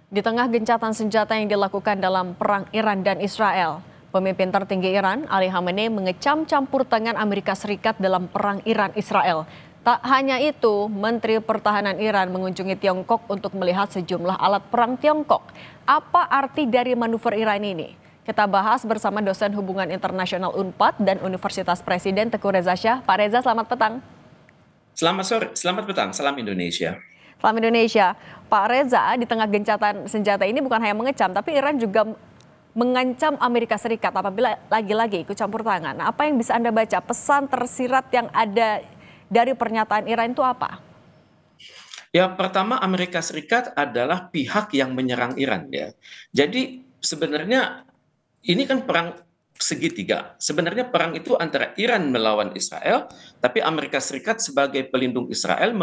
Di tengah gencatan senjata yang dilakukan dalam perang Iran dan Israel, pemimpin tertinggi Iran, Ali Khamenei, mengecam campur tangan Amerika Serikat dalam perang Iran-Israel. Tak hanya itu, Menteri Pertahanan Iran mengunjungi Tiongkok untuk melihat sejumlah alat perang Tiongkok. Apa arti dari manuver Iran ini? Kita bahas bersama dosen hubungan internasional UNPAD dan Universitas Presiden Teguh Reza Shah. Pak Reza, selamat petang. Selamat sore, selamat petang, salam Indonesia. Salam Indonesia. Pak Reza, di tengah gencatan senjata ini bukan hanya mengecam, tapi Iran juga mengancam Amerika Serikat apabila lagi-lagi ikut campur tangan. Nah, apa yang bisa Anda baca? Pesan tersirat yang ada dari pernyataan Iran itu apa? Ya, pertama Amerika Serikat adalah pihak yang menyerang Iran ya. Jadi sebenarnya ini kan perang segitiga. Sebenarnya perang itu antara Iran melawan Israel, tapi Amerika Serikat sebagai pelindung Israel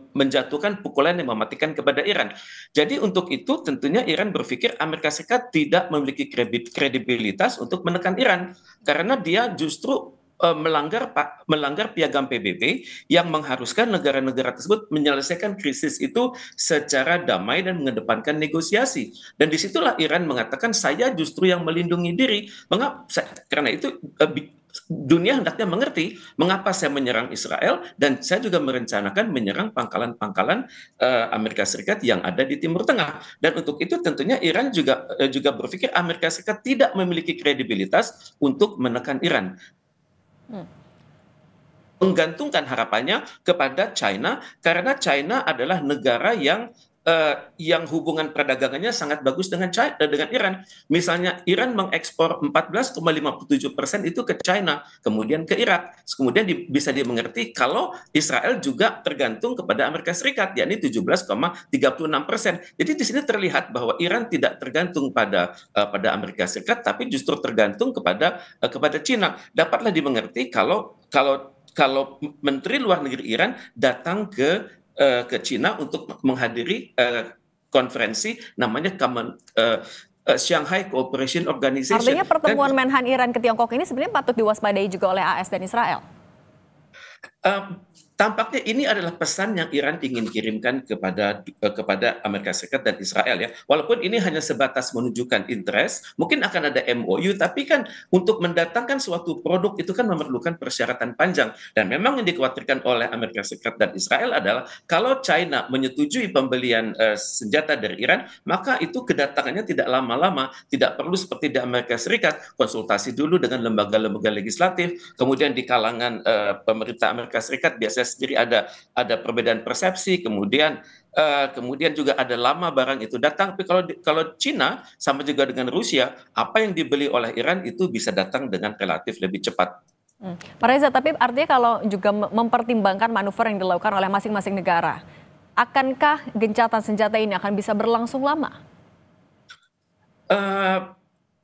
menjatuhkan pukulan yang mematikan kepada Iran. Jadi untuk itu tentunya Iran berpikir Amerika Serikat tidak memiliki kredibilitas untuk menekan Iran karena dia justru melanggar piagam PBB yang mengharuskan negara-negara tersebut menyelesaikan krisis itu secara damai dan mengedepankan negosiasi. Dan disitulah Iran mengatakan saya justru yang melindungi diri. Mengapa? Karena itu dunia hendaknya mengerti mengapa saya menyerang Israel dan saya juga merencanakan menyerang pangkalan-pangkalan Amerika Serikat yang ada di Timur Tengah. Dan untuk itu tentunya Iran juga berpikir Amerika Serikat tidak memiliki kredibilitas untuk menekan Iran, menggantungkan harapannya kepada China karena China adalah negara yang hubungan perdagangannya sangat bagus dengan Iran. Misalnya Iran mengekspor 14,57% itu ke China, kemudian ke Irak. Kemudian bisa dimengerti kalau Israel juga tergantung kepada Amerika Serikat, yakni 17,36%. Jadi di sini terlihat bahwa Iran tidak tergantung pada Amerika Serikat, tapi justru tergantung kepada China. Dapatlah dimengerti kalau Menteri Luar Negeri Iran datang ke Cina untuk menghadiri konferensi namanya Shanghai Cooperation Organization. Artinya pertemuan Menhan Iran ke Tiongkok ini sebenarnya patut diwaspadai juga oleh AS dan Israel. Uh, Tampaknya ini adalah pesan yang Iran ingin kirimkan kepada Amerika Serikat dan Israel ya. Walaupun ini hanya sebatas menunjukkan interest, mungkin akan ada MOU, tapi kan untuk mendatangkan suatu produk itu kan memerlukan persyaratan panjang. Dan memang yang dikhawatirkan oleh Amerika Serikat dan Israel adalah kalau China menyetujui pembelian senjata dari Iran, maka itu kedatangannya tidak lama-lama, tidak perlu seperti di Amerika Serikat, konsultasi dulu dengan lembaga-lembaga legislatif, kemudian di kalangan pemerintah Amerika Serikat biasanya sendiri ada perbedaan persepsi, kemudian juga ada lama barang itu datang. Tapi kalau Cina sama juga dengan Rusia, apa yang dibeli oleh Iran itu bisa datang dengan relatif lebih cepat. Pak Reza, tapi artinya kalau juga mempertimbangkan manuver yang dilakukan oleh masing-masing negara, akankah gencatan senjata ini akan bisa berlangsung lama? Uh,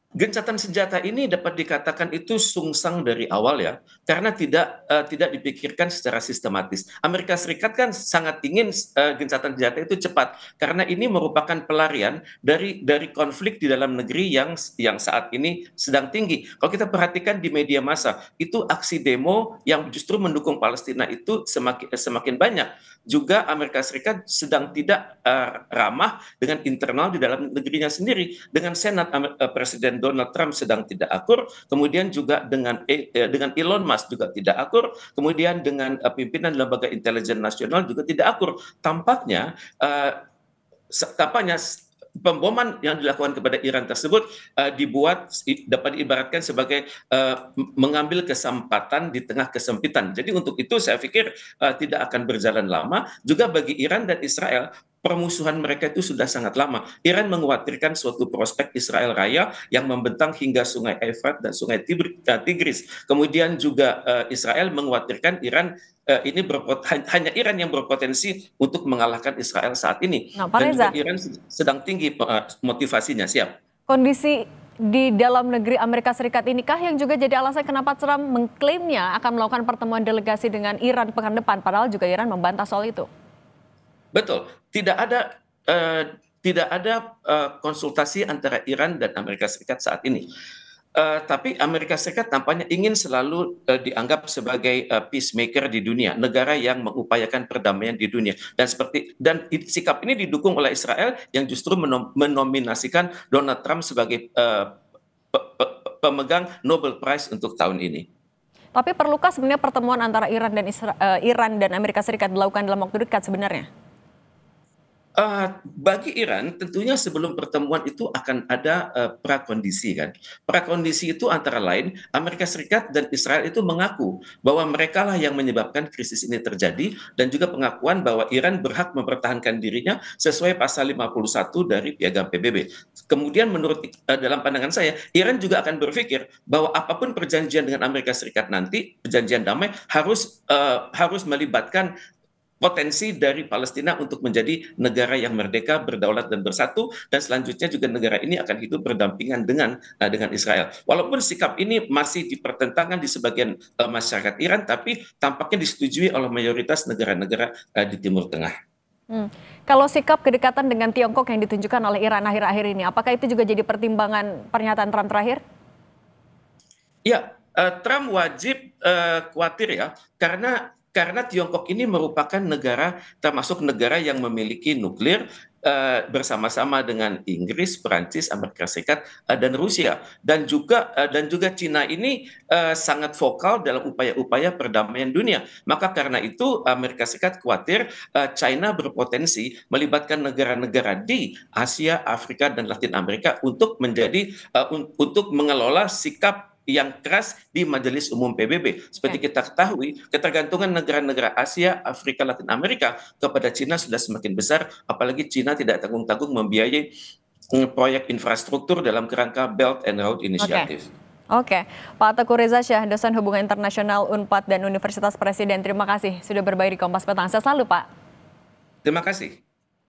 Gencatan senjata ini dapat dikatakan itu sungsang dari awal ya, karena tidak dipikirkan secara sistematis. Amerika Serikat kan sangat ingin gencatan senjata itu cepat, karena ini merupakan pelarian dari konflik di dalam negeri yang saat ini sedang tinggi. Kalau kita perhatikan di media massa, itu aksi demo yang justru mendukung Palestina itu semakin banyak. Juga Amerika Serikat sedang tidak ramah dengan internal di dalam negerinya sendiri, dengan Senat Presiden Donald Trump sedang tidak akur, kemudian juga dengan Elon Musk juga tidak akur, kemudian dengan pimpinan lembaga intelijen nasional juga tidak akur. Tampaknya pemboman yang dilakukan kepada Iran tersebut dapat diibaratkan sebagai mengambil kesempatan di tengah kesempitan. Jadi untuk itu saya pikir tidak akan berjalan lama. Juga bagi Iran dan Israel, permusuhan mereka itu sudah sangat lama. Iran mengkhawatirkan suatu prospek Israel Raya yang membentang hingga Sungai Efrat dan Sungai Tigris. Kemudian juga Israel mengkhawatirkan hanya Iran yang berpotensi untuk mengalahkan Israel saat ini. Nah, Pak Dan juga Reza, Iran sedang tinggi motivasinya, siap. kondisi di dalam negeri Amerika Serikat inikah yang juga jadi alasan kenapa Trump mengklaimnya akan melakukan pertemuan delegasi dengan Iran pekan depan, padahal juga Iran membantah soal itu? Betul, tidak ada konsultasi antara Iran dan Amerika Serikat saat ini. Tapi Amerika Serikat tampaknya ingin selalu dianggap sebagai peacemaker di dunia, negara yang mengupayakan perdamaian di dunia. Sikap ini didukung oleh Israel yang justru menominasikan Donald Trump sebagai pemegang Nobel Prize untuk tahun ini. Tapi perlukah sebenarnya pertemuan antara Iran dan Amerika Serikat dilakukan dalam waktu dekat sebenarnya? Bagi Iran, tentunya sebelum pertemuan itu akan ada prakondisi kan. Prakondisi itu antara lain Amerika Serikat dan Israel itu mengaku bahwa mereka lah yang menyebabkan krisis ini terjadi dan juga pengakuan bahwa Iran berhak mempertahankan dirinya sesuai pasal 51 dari Piagam PBB. Kemudian dalam pandangan saya, Iran juga akan berpikir bahwa apapun perjanjian dengan Amerika Serikat nanti, perjanjian damai harus melibatkan potensi dari Palestina untuk menjadi negara yang merdeka, berdaulat dan bersatu, dan selanjutnya juga negara ini akan hidup berdampingan dengan Israel. Walaupun sikap ini masih dipertentangkan di sebagian masyarakat Iran, tapi tampaknya disetujui oleh mayoritas negara-negara di Timur Tengah. Kalau sikap kedekatan dengan Tiongkok yang ditunjukkan oleh Iran akhir-akhir ini, apakah itu juga jadi pertimbangan pernyataan Trump terakhir? Ya, Trump wajib khawatir ya, karena Tiongkok ini merupakan negara termasuk negara yang memiliki nuklir bersama-sama dengan Inggris, Perancis, Amerika Serikat dan Rusia dan juga Cina ini sangat vokal dalam upaya-upaya perdamaian dunia. Maka karena itu Amerika Serikat khawatir China berpotensi melibatkan negara-negara di Asia, Afrika dan Latin Amerika untuk mengelola sikap yang keras di Majelis Umum PBB. Seperti kita ketahui, ketergantungan negara-negara Asia, Afrika, Latin Amerika kepada Cina sudah semakin besar, apalagi Cina tidak tanggung-tanggung membiayai proyek infrastruktur dalam kerangka Belt and Road Initiative. Oke. Pak Teguh Reza Syah, dosen Hubungan Internasional UNPAD dan Universitas Presiden, terima kasih sudah berbagi di Kompas Petang. Sehat selalu, Pak. Terima kasih.